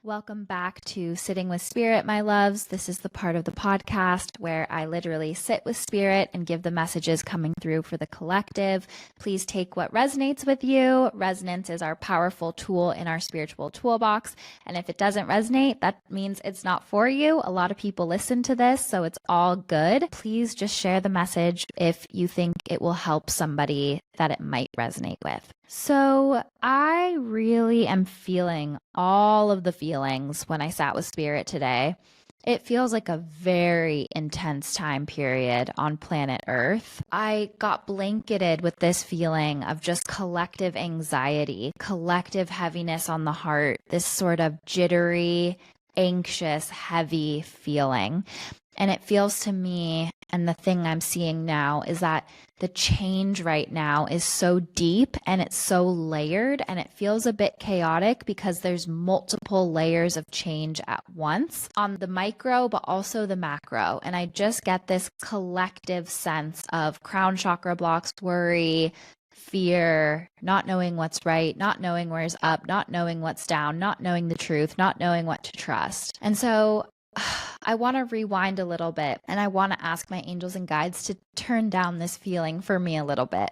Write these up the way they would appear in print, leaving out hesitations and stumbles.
Welcome back to Sitting with Spirit, my loves. This is the part of the podcast where I literally sit with Spirit and give the messages coming through for the collective. Please take what resonates with you. Resonance is our powerful tool in our spiritual toolbox. And if it doesn't resonate, that means it's not for you. A lot of people listen to this, so it's all good. Please just share the message if you think it will help somebody that it might resonate with. So I really am feeling all of the feelings when I sat with Spirit today. It feels like a very intense time period on planet Earth. I got blanketed with this feeling of just collective anxiety, collective heaviness on the heart, this sort of jittery, anxious, heavy feeling. And it feels to me, and the thing I'm seeing now is that the change right now is so deep and it's so layered, and it feels a bit chaotic because there's multiple layers of change at once on the micro, but also the macro. And I just get this collective sense of crown chakra blocks, worry, fear, not knowing what's right, not knowing where's up, not knowing what's down, not knowing the truth, not knowing what to trust. And so I want to rewind a little bit, and I want to ask my angels and guides to turn down this feeling for me a little bit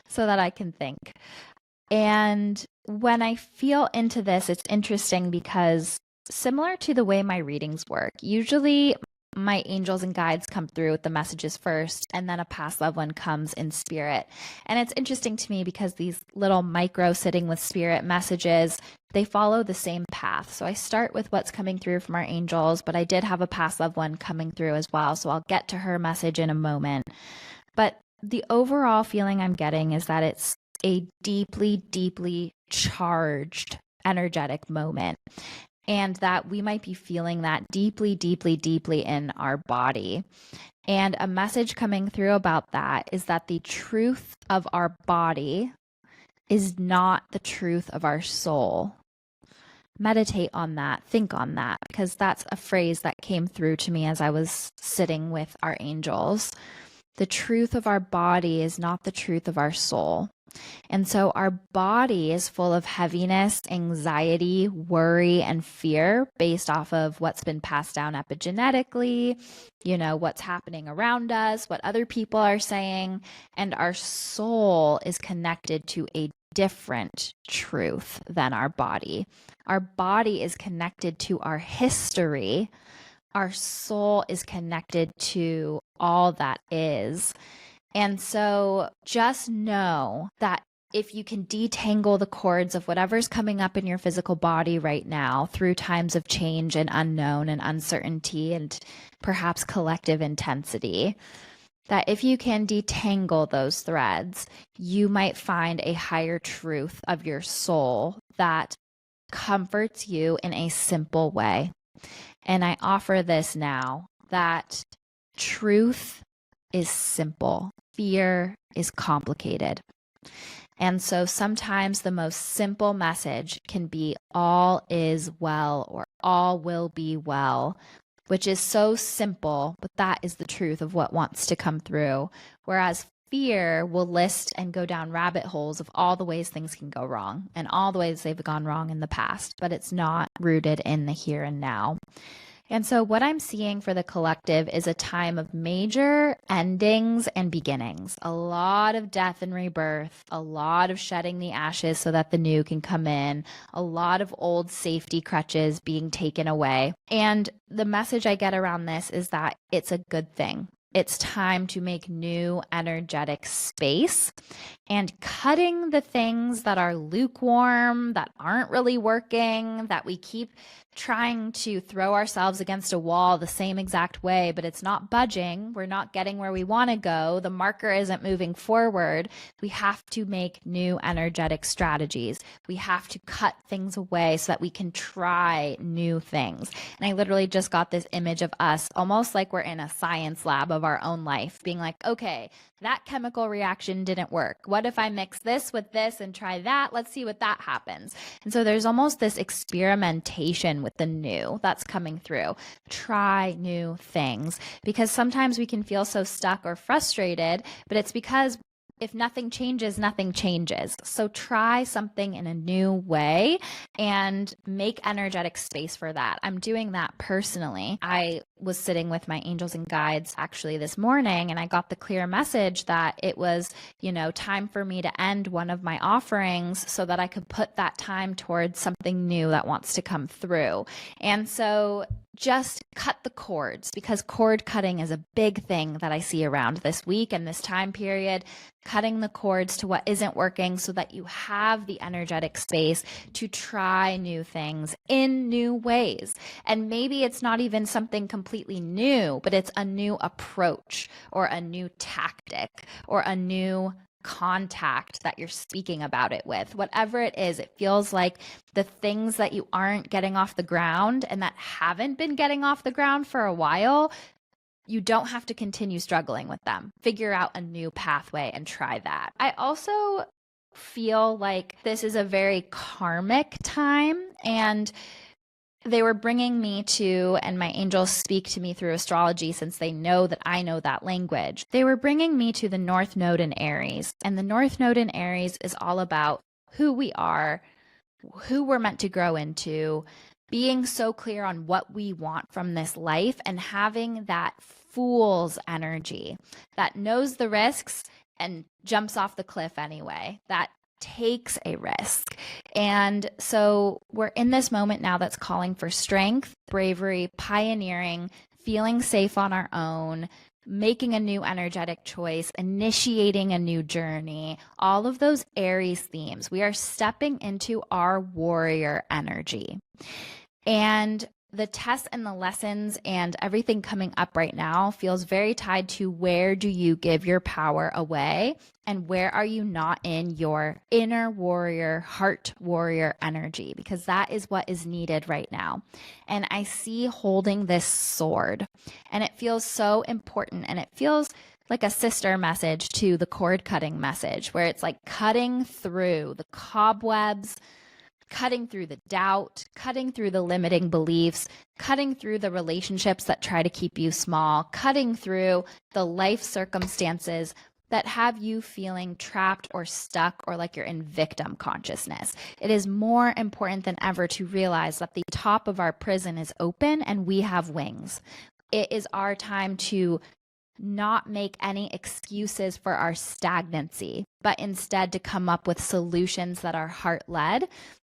so that I can think. And when I feel into this, it's interesting because similar to the way my readings work, usually my angels and guides come through with the messages first, and then a past loved one comes in spirit. And it's interesting to me because these little micro sitting with spirit messages, they follow the same path. So I start with what's coming through from our angels, but I did have a past loved one coming through as well. So I'll get to her message in a moment. But the overall feeling I'm getting is that it's a deeply, deeply charged energetic moment, and that we might be feeling that deeply, deeply, deeply in our body. And a message coming through about that is that the truth of our body is not the truth of our soul. Meditate on that, think on that, because that's a phrase that came through to me as I was sitting with our angels. The truth of our body is not the truth of our soul. And so our body is full of heaviness, anxiety, worry, and fear based off of what's been passed down epigenetically, what's happening around us, what other people are saying. And our soul is connected to a different truth than our body. Our body is connected to our history. Our soul is connected to all that is. And so just know that if you can detangle the cords of whatever's coming up in your physical body right now through times of change and unknown and uncertainty and perhaps collective intensity, that if you can detangle those threads, you might find a higher truth of your soul that comforts you in a simple way. And I offer this now, that truth is simple. Fear is complicated. And so sometimes the most simple message can be all is well or all will be well, which is so simple, but that is the truth of what wants to come through. Whereas fear will list and go down rabbit holes of all the ways things can go wrong and all the ways they've gone wrong in the past, but it's not rooted in the here and now. And so what I'm seeing for the collective is a time of major endings and beginnings, a lot of death and rebirth, a lot of shedding the ashes so that the new can come in, a lot of old safety crutches being taken away. And the message I get around this is that it's a good thing. It's time to make new energetic space and cutting the things that are lukewarm, that aren't really working, that we keep trying to throw ourselves against a wall the same exact way, but it's not budging. We're not getting where we want to go. The marker isn't moving forward. We have to make new energetic strategies. We have to cut things away so that we can try new things. And I literally just got this image of us almost like we're in a science lab of our own life, being like, okay, that chemical reaction didn't work. What if I mix this with this and try that? Let's see what that happens. And so there's almost this experimentation with the new that's coming through. Try new things, because sometimes we can feel so stuck or frustrated, but it's because if nothing changes, nothing changes. So try something in a new way and make energetic space for that. I'm doing that personally. I was sitting with my angels and guides actually this morning, and I got the clear message that it was, time for me to end one of my offerings so that I could put that time towards something new that wants to come through. And so just cut the cords, because cord cutting is a big thing that I see around this week and this time period. Cutting the cords to what isn't working so that you have the energetic space to try new things in new ways. And maybe it's not even something completely new, but it's a new approach or a new tactic or a new contact that you're speaking about it with. Whatever it is, it feels like the things that you aren't getting off the ground and that haven't been getting off the ground for a while, you don't have to continue struggling with them. Figure out a new pathway and try that. I also feel like this is a very karmic time, and they were bringing me to, and my angels speak to me through astrology since they know that I know that language. They were bringing me to the North Node in Aries. And the North Node in Aries is all about who we are, who we're meant to grow into, being so clear on what we want from this life, and having that fool's energy that knows the risks and jumps off the cliff anyway, that takes a risk. And so we're in this moment now that's calling for strength, bravery, pioneering, feeling safe on our own, making a new energetic choice, initiating a new journey, all of those Aries themes. We are stepping into our warrior energy. And the tests and the lessons and everything coming up right now feels very tied to where do you give your power away and where are you not in your inner warrior, heart warrior energy, because that is what is needed right now. And I see holding this sword, and it feels so important, and it feels like a sister message to the cord cutting message, where it's like cutting through the cobwebs, cutting through the doubt, cutting through the limiting beliefs, cutting through the relationships that try to keep you small, cutting through the life circumstances that have you feeling trapped or stuck or like you're in victim consciousness. It is more important than ever to realize that the top of our prison is open and we have wings. It is our time to not make any excuses for our stagnancy, but instead to come up with solutions that are heart-led,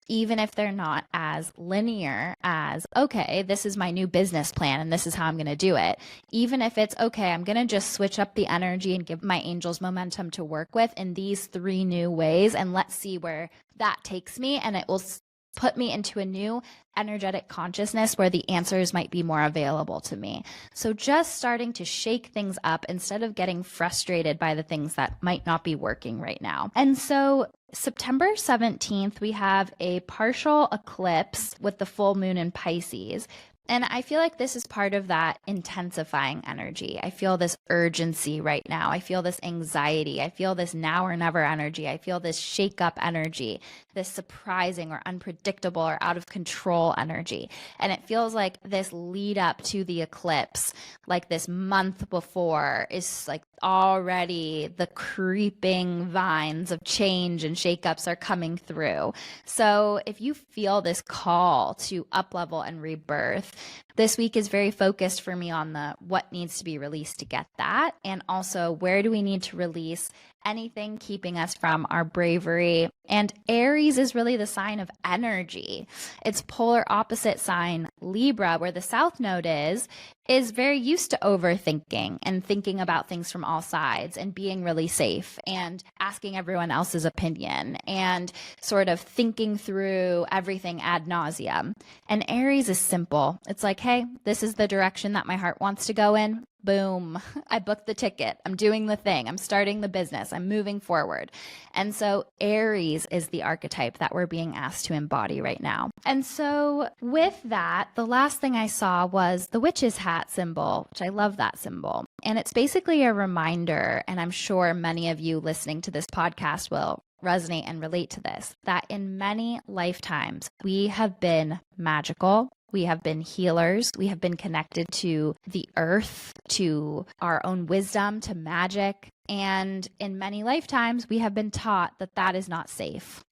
even if they're not as linear as, okay, this is my new business plan and this is how I'm going to do it. Even if it's, okay, I'm going to just switch up the energy and give my angels momentum to work with in these 3 new ways, and let's see where that takes me, and it will put me into a new energetic consciousness where the answers might be more available to me. So just starting to shake things up instead of getting frustrated by the things that might not be working right now. And so September 17th, we have a partial eclipse with the full moon in Pisces. And I feel like this is part of that intensifying energy. I feel this urgency right now. I feel this anxiety. I feel this now or never energy. I feel this shake up energy, this surprising or unpredictable or out of control energy. And it feels like this lead up to the eclipse, like this month before, is like already the creeping vines of change and shakeups are coming through. So if you feel this call to up level and rebirth, this week is very focused for me on the what needs to be released to get that, and also where do we need to release anything keeping us from our bravery. And Aries is really the sign of energy. Its polar opposite sign, Libra, where the South Node is very used to overthinking and thinking about things from all sides and being really safe and asking everyone else's opinion and sort of thinking through everything ad nauseum. And Aries is simple. It's like, hey, this is the direction that my heart wants to go in. Boom, I booked the ticket. I'm doing the thing. I'm starting the business. I'm moving forward. And so Aries is the archetype that we're being asked to embody right now. And so with that, the last thing I saw was the witch's hat symbol, which I love that symbol. And it's basically a reminder, and I'm sure many of you listening to this podcast will resonate and relate to this, that in many lifetimes, we have been magical. We have been healers. We have been connected to the earth, to our own wisdom, to magic. And in many lifetimes, we have been taught that that is not safe.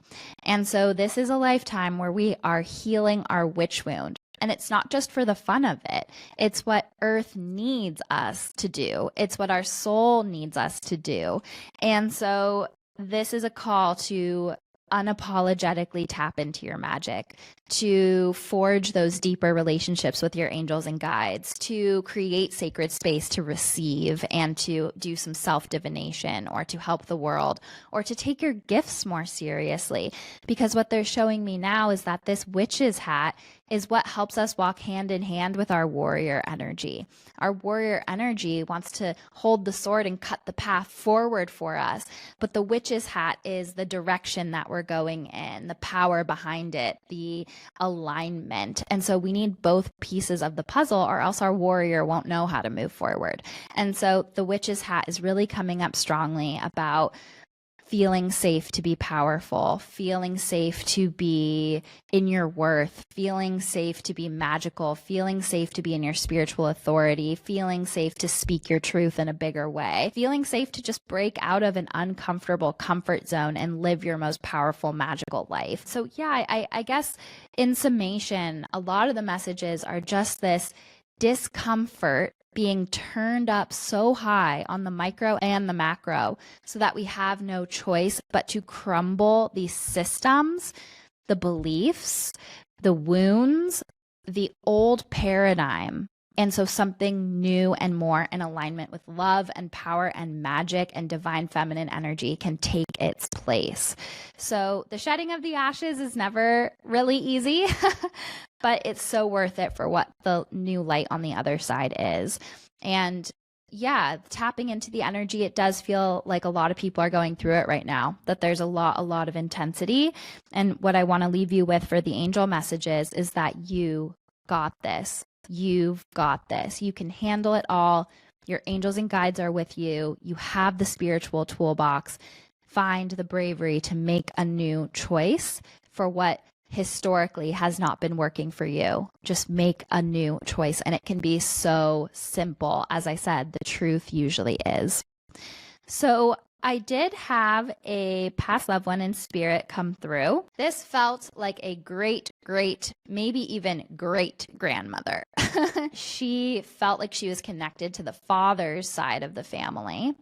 And so this is a lifetime where we are healing our witch wound. And it's not just for the fun of it. It's what Earth needs us to do. It's what our soul needs us to do. And so this is a call to unapologetically tap into your magic, to forge those deeper relationships with your angels and guides, to create sacred space to receive and to do some self-divination or to help the world or to take your gifts more seriously. Because what they're showing me now is that this witch's hat is what helps us walk hand in hand with our warrior energy. Our warrior energy wants to hold the sword and cut the path forward for us. But the witch's hat is the direction that we're going in, the power behind it, the alignment. And so we need both pieces of the puzzle, or else our warrior won't know how to move forward. And so the witch's hat is really coming up strongly about feeling safe to be powerful, feeling safe to be in your worth, feeling safe to be magical, feeling safe to be in your spiritual authority, feeling safe to speak your truth in a bigger way, feeling safe to just break out of an uncomfortable comfort zone and live your most powerful, magical life. So yeah, I guess in summation, a lot of the messages are just this discomfort being turned up so high on the micro and the macro so that we have no choice but to crumble these systems, the beliefs, the wounds, the old paradigm. And so something new and more in alignment with love and power and magic and divine feminine energy can take its place. So the shedding of the ashes is never really easy, but it's so worth it for what the new light on the other side is. And yeah, tapping into the energy, it does feel like a lot of people are going through it right now, that there's a lot of intensity. And what I want to leave you with for the angel messages is that you got this. You've got this. You can handle it all. Your angels and guides are with you. You have the spiritual toolbox. Find the bravery to make a new choice for what historically has not been working for you. Just make a new choice. And it can be so simple. As I said, the truth usually is. So I did have a past loved one in spirit come through. This felt like a great, maybe even great grandmother. She felt like she was connected to the father's side of the family.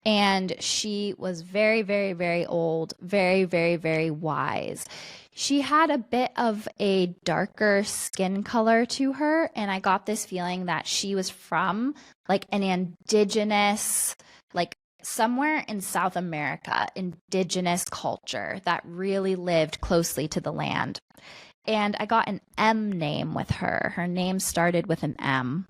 And she was very, very old, very wise. She had a bit of a darker skin color to her. And I got this feeling that she was from like an indigenous, like somewhere in South America, indigenous culture that really lived closely to the land. And I got an M name with her. Her name started with an M.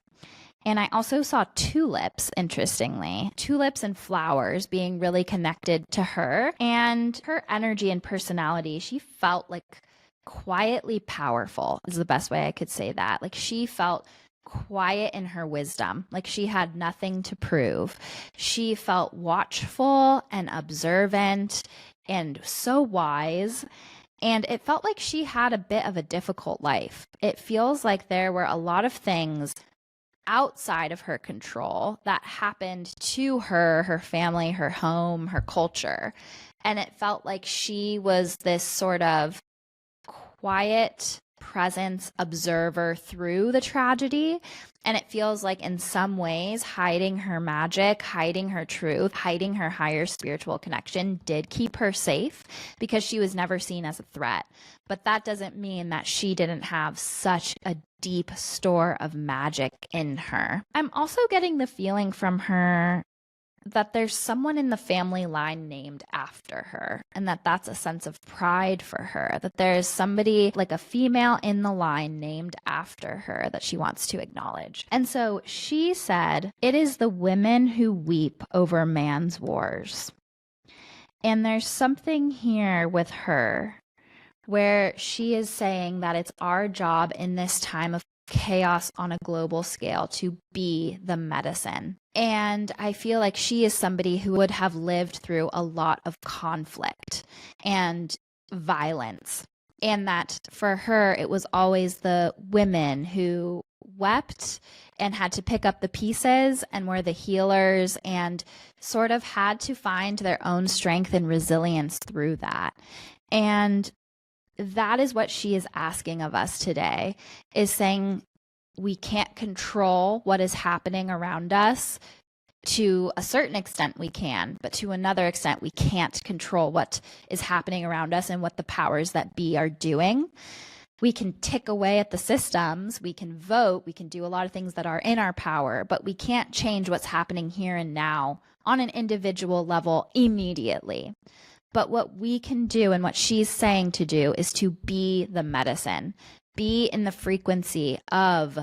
And I also saw tulips, interestingly, tulips and flowers being really connected to her. And her energy and personality, she felt like quietly powerful is the best way I could say that. Like she felt quiet in her wisdom, like she had nothing to prove. She felt watchful and observant and so wise. And it felt like she had a bit of a difficult life. It feels like there were a lot of things outside of her control that happened to her, her family, her home, her culture. And it felt like she was this sort of quiet presence observer through the tragedy. And it feels like in some ways hiding her magic, hiding her truth, hiding her higher spiritual connection did keep her safe because she was never seen as a threat. But that doesn't mean that she didn't have such a deep store of magic in her. I'm also getting the feeling from her that there's someone in the family line named after her, and that's a sense of pride for her, that there's somebody like a female in the line named after her that she wants to acknowledge. And so she said, "It is the women who weep over man's wars." And there's something here with her where she is saying that it's our job in this time of chaos on a global scale to be the medicine. And I feel like she is somebody who would have lived through a lot of conflict and violence. And that for her, it was always the women who wept and had to pick up the pieces and were the healers and sort of had to find their own strength and resilience through that. And that is what she is asking of us today, is saying we can't control what is happening around us. To a certain extent we can, but to another extent we can't control what is happening around us and what the powers that be are doing. We can tick away at the systems, we can vote, we can do a lot of things that are in our power, but we can't change what's happening here and now on an individual level immediately. But what we can do, and what she's saying to do, is to be the medicine, be in the frequency of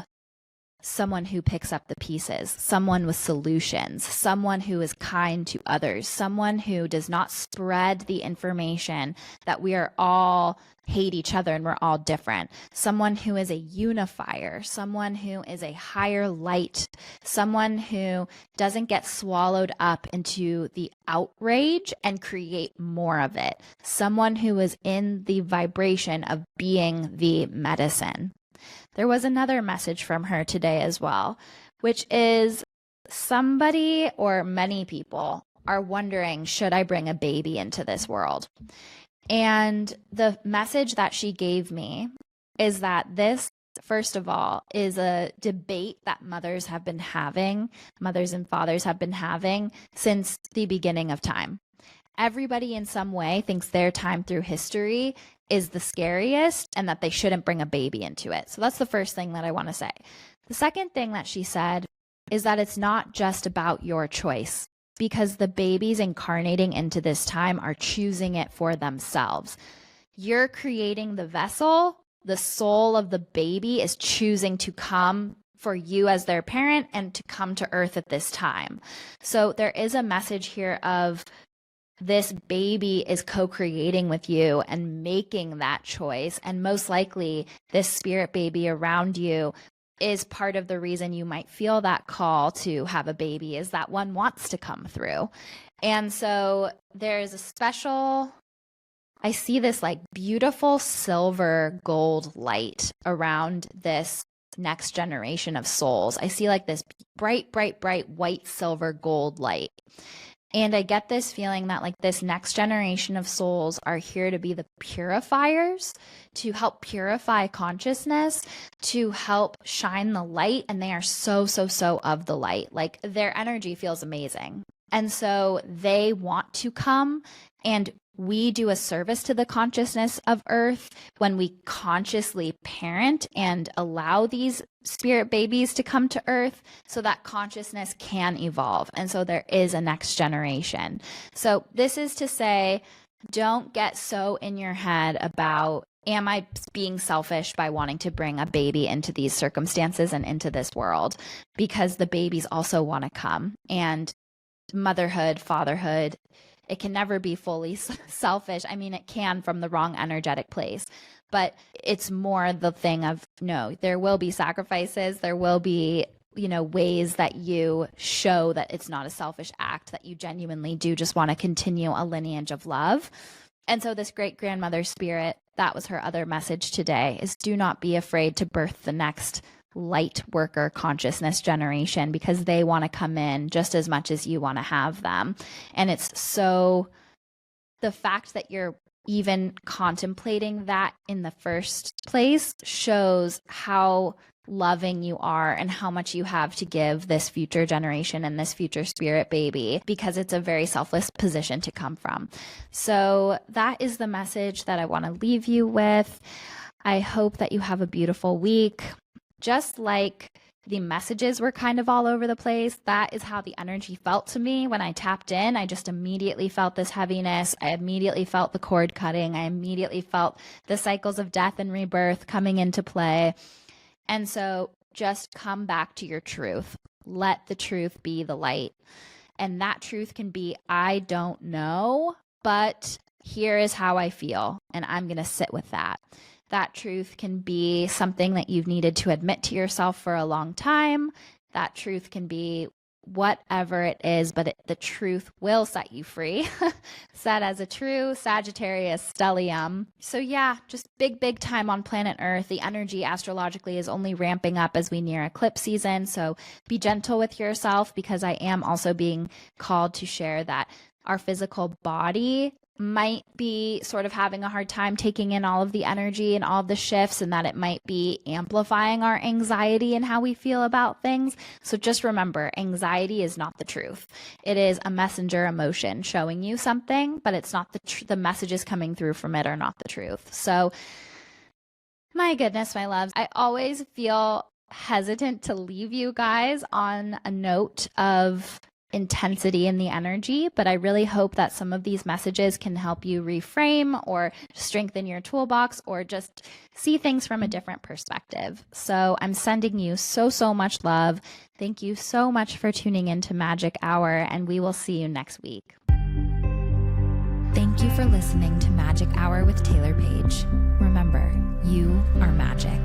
someone who picks up the pieces, someone with solutions, someone who is kind to others, someone who does not spread the information that we are all hate each other and we're all different, someone who is a unifier, someone who is a higher light, someone who doesn't get swallowed up into the outrage and create more of it, someone who is in the vibration of being the medicine. There was another message from her today as well, which is somebody or many people are wondering, should I bring a baby into this world? And the message that she gave me is that this, first of all, is a debate that mothers and fathers have been having since the beginning of time. Everybody in some way thinks their time through history is the scariest and that they shouldn't bring a baby into it. So that's the first thing that I want to say. The second thing that she said is that it's not just about your choice, because the babies incarnating into this time are choosing it for themselves. You're creating the vessel. The soul of the baby is choosing to come for you as their parent and to come to earth at this time. So there is a message here of this baby is co-creating with you and making that choice. And most likely this spirit baby around you is part of the reason you might feel that call to have a baby, is that one wants to come through. And so there's a special, I see this like beautiful silver gold light around this next generation of souls. I see like this bright, bright, bright white silver gold light. And I get this feeling that like this next generation of souls are here to be the purifiers, to help purify consciousness, to help shine the light. And they are so, so, so of the light. Like their energy feels amazing. And so they want to come, and we do a service to the consciousness of Earth when we consciously parent and allow these spirit babies to come to Earth so that consciousness can evolve. And so there is a next generation. So this is to say, don't get so in your head about, am I being selfish by wanting to bring a baby into these circumstances and into this world? Because the babies also want to come. And motherhood, fatherhood, it can never be fully selfish. I mean, it can from the wrong energetic place, but it's more the thing of, no, there will be sacrifices. There will be, ways that you show that it's not a selfish act, that you genuinely do just want to continue a lineage of love. And so this great grandmother spirit, that was her other message today, is do not be afraid to birth the next light worker consciousness generation, because they want to come in just as much as you want to have them. And it's so, the fact that you're even contemplating that in the first place shows how loving you are and how much you have to give this future generation and this future spirit baby, because it's a very selfless position to come from. So that is the message that I want to leave you with. I hope that you have a beautiful week. Just like the messages were kind of all over the place, that is how the energy felt to me when I tapped in. I just immediately felt this heaviness. I immediately felt the cord cutting. I immediately felt the cycles of death and rebirth coming into play. And so just come back to your truth. Let the truth be the light. And that truth can be, I don't know, but here is how I feel. And I'm going to sit with that. That truth can be something that you've needed to admit to yourself for a long time. That truth can be whatever it is, but the truth will set you free. Set as a true Sagittarius stellium. So yeah, just big time on planet Earth. The energy astrologically is only ramping up as we near eclipse season. So be gentle with yourself, because I am also being called to share that our physical body might be sort of having a hard time taking in all of the energy and all of the shifts, and that it might be amplifying our anxiety and how we feel about things. So just remember, anxiety is not the truth. It is a messenger emotion showing you something, but it's not the messages coming through from it are not the truth. So my goodness, my loves, I always feel hesitant to leave you guys on a note of intensity in the energy, but I really hope that some of these messages can help you reframe or strengthen your toolbox, or just see things from a different perspective. So I'm sending you so much love. Thank you so much for tuning into Magic Hour, and we will see you next week. Thank you for listening to Magic Hour with Taylor Page. Remember, you are magic.